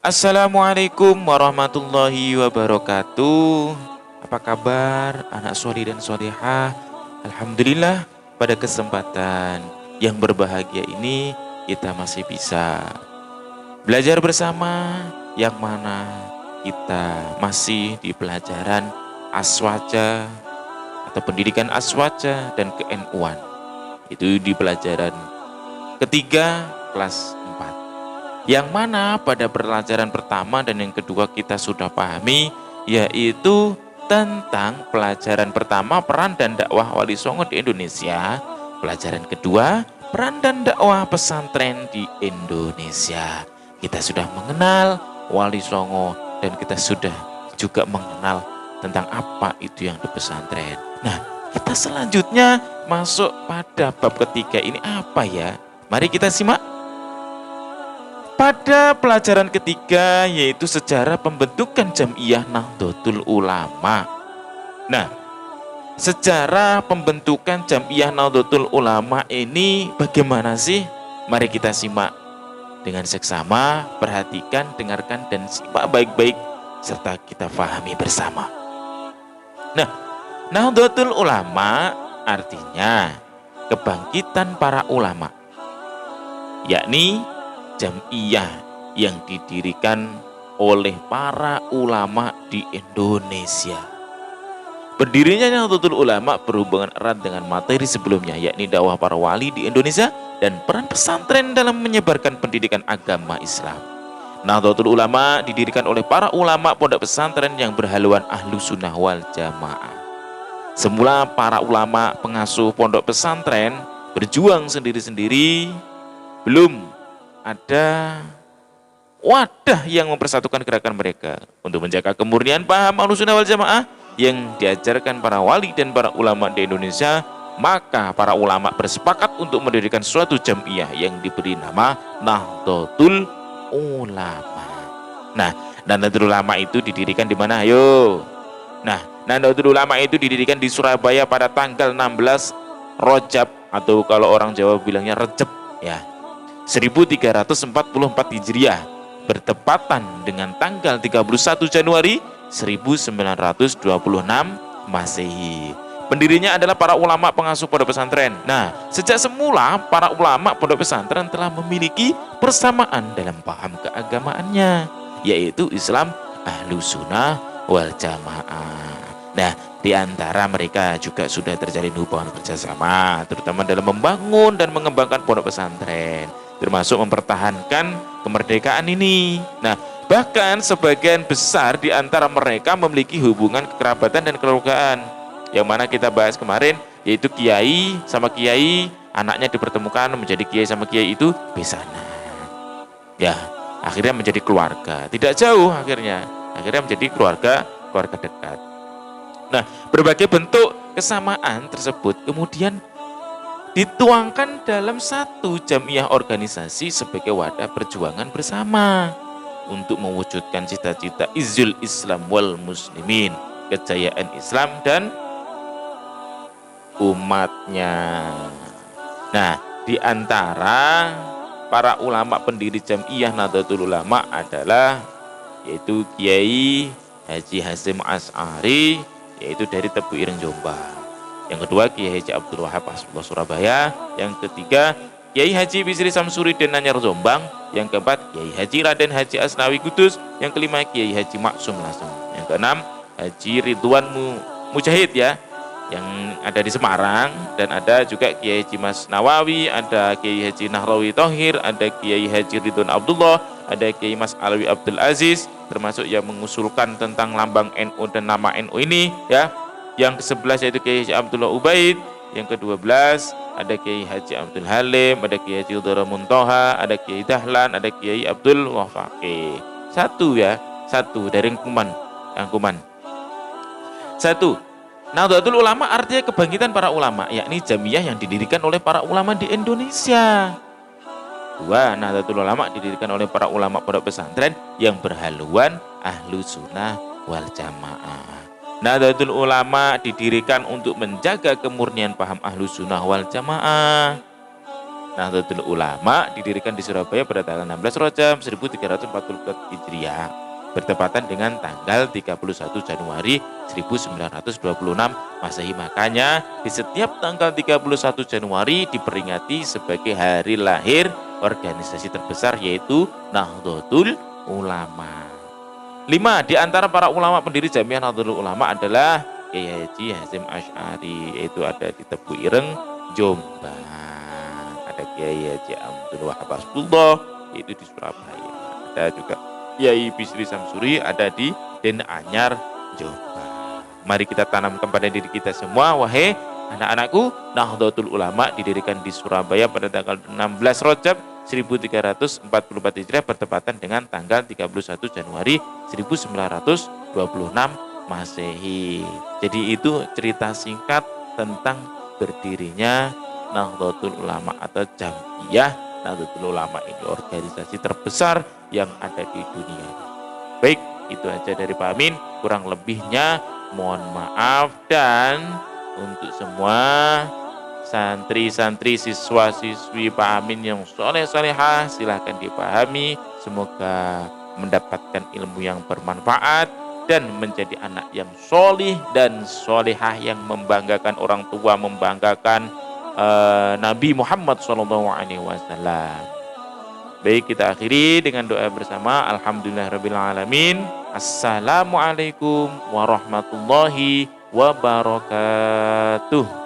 Assalamualaikum warahmatullahi wabarakatuh. Apa kabar anak solih dan solihah? Alhamdulillah, pada kesempatan yang berbahagia ini kita masih bisa belajar bersama, yang mana kita masih di pelajaran aswaja atau pendidikan aswaja dan ke-NU-an. Itu di pelajaran ketiga kelas 4. Yang mana pada pelajaran pertama dan yang kedua kita sudah pahami, yaitu tentang pelajaran pertama peran dan dakwah Wali Songo di Indonesia. Pelajaran kedua peran dan dakwah pesantren di Indonesia. Kita sudah mengenal Wali Songo dan kita sudah juga mengenal tentang apa itu yang di pesantren. Nah, kita selanjutnya masuk pada bab ketiga ini apa ya? Mari kita simak. Pada pelajaran ketiga yaitu sejarah pembentukan Jam'iyah Nahdlatul Ulama. Nah, sejarah pembentukan Jam'iyah Nahdlatul Ulama ini bagaimana sih? Mari kita simak dengan seksama, perhatikan, dengarkan dan simak baik-baik serta kita pahami bersama. Nah, Nahdlatul Ulama artinya kebangkitan para ulama, yakni Jam'iyah yang didirikan oleh para ulama di Indonesia. Berdirinya Nahdlatul Ulama berhubungan erat dengan materi sebelumnya, yakni dakwah para wali di Indonesia dan peran pesantren dalam menyebarkan pendidikan agama Islam. Nahdlatul Ulama didirikan oleh para ulama pondok pesantren yang berhaluan Ahlus Sunnah wal Jamaah. Semula para ulama pengasuh pondok pesantren berjuang sendiri-sendiri, belum ada wadah yang mempersatukan gerakan mereka untuk menjaga kemurnian paham Ahlussunnah wal Jamaah yang diajarkan para wali dan para ulama di Indonesia. Maka para ulama bersepakat untuk mendirikan suatu jam'iyah yang diberi nama Nahdlatul Ulama. Nah, Nahdlatul Ulama itu didirikan di mana? Ayo. Nah, Nahdlatul Ulama itu didirikan di Surabaya pada tanggal 16 Rajab, atau kalau orang Jawa bilangnya Recep ya, 1344 Hijriah, bertepatan dengan tanggal 31 Januari 1926 Masehi. Pendirinya adalah para ulama pengasuh pondok pesantren. Nah, sejak semula para ulama pondok pesantren telah memiliki persamaan dalam paham keagamaannya, yaitu Islam Ahlus Sunnah wal Jamaah. Nah, di antara mereka juga sudah terjalin hubungan kerjasama, terutama dalam membangun dan mengembangkan pondok pesantren, termasuk mempertahankan kemerdekaan ini. Nah, bahkan sebagian besar di antara mereka memiliki hubungan kekerabatan dan kekeluargaan, yang mana kita bahas kemarin, yaitu kiai sama kiai, anaknya dipertemukan menjadi kiai sama kiai itu besanan. Ya, akhirnya menjadi keluarga, tidak jauh akhirnya menjadi keluarga dekat. Nah, berbagai bentuk kesamaan tersebut kemudian dituangkan dalam satu jam'iyah organisasi sebagai wadah perjuangan bersama untuk mewujudkan cita-cita Izzul Islam wal Muslimin, kejayaan Islam dan umatnya. Nah, di antara para ulama pendiri Jam'iyah Nahdlatul Ulama adalah yaitu Kiai Haji Hasyim Asy'ari, yaitu dari Tebu Ireng Jombang. Yang kedua Kiai Haji Abdul Wahab Hasbullah Surabaya. Yang ketiga Kiai Haji Bisri Samsuri Denanyar Jombang. Yang keempat Kiai Haji Raden Haji Asnawi Kudus. Yang kelima Kiai Haji Maksum Lasem. Yang keenam Haji Ridwan Mujahid ya, yang ada di Semarang. Dan ada juga Kiai Haji Mas Nawawi, ada Kiai Haji Nahrawi Thohir, ada Kiai Haji Ridwan Abdullah, ada Kiai Mas Alwi Abdul Aziz, termasuk yang mengusulkan tentang lambang NU dan nama NU ini ya. Yang ke-11 yaitu Kiai Haji Abdullah Ubaid. Yang ke-12 ada Kiai Haji Abdul Halim, ada Kiai Haji Udhara Muntoha, ada Kiai Dahlan, ada Kiai Abdul Wafaqi. Satu dari Kuman. Satu, Nahdlatul Ulama artinya kebangkitan para ulama, yakni jam'iyah yang didirikan oleh para ulama di Indonesia. Dua, Nahdlatul Ulama didirikan oleh para ulama pondok pesantren yang berhaluan Ahlus Sunnah wal Jamaah. Nahdlatul Ulama didirikan untuk menjaga kemurnian paham Ahlus Sunnah wal Jamaah. Nahdlatul Ulama didirikan di Surabaya pada tanggal 16 Rajab 1344 Hijriah, bertepatan dengan tanggal 31 Januari 1926 Masehi. Makanya di setiap tanggal 31 Januari diperingati sebagai hari lahir organisasi terbesar, yaitu Nahdlatul Ulama. 5. Di antara para ulama pendiri Jamiah Nahdlatul Ulama adalah Kiai Haji Hasyim Asy'ari, yaitu ada di Tebu Ireng, Jombang. Ada Kiai Haji Abdul Wahab Hasbullah, yaitu di Surabaya. Ada juga Kiai Bisri Samsuri, ada di Den Anyar, Jombang. Mari kita tanamkan pada diri kita semua, wahai anak-anakku, Nahdlatul Ulama didirikan di Surabaya pada tanggal 16 Rajab 1344 Hijriah, bertepatan dengan tanggal 31 Januari 1926 Masehi. Jadi itu cerita singkat tentang berdirinya Nahdlatul Ulama atau Jamiah Nahdlatul Ulama. Ini organisasi terbesar yang ada di dunia. Baik, itu aja dari Pak Amin. Kurang lebihnya mohon maaf, dan untuk semua santri-santri, siswa-siswi Pak Amin yang soleh-solehah, silahkan dipahami. Semoga mendapatkan ilmu yang bermanfaat dan menjadi anak yang solih dan solehah, yang membanggakan orang tua, membanggakan Nabi Muhammad SAW. Baik, kita akhiri dengan doa bersama. Alhamdulillahirrabbilalamin. Assalamualaikum warahmatullahi wabarakatuh.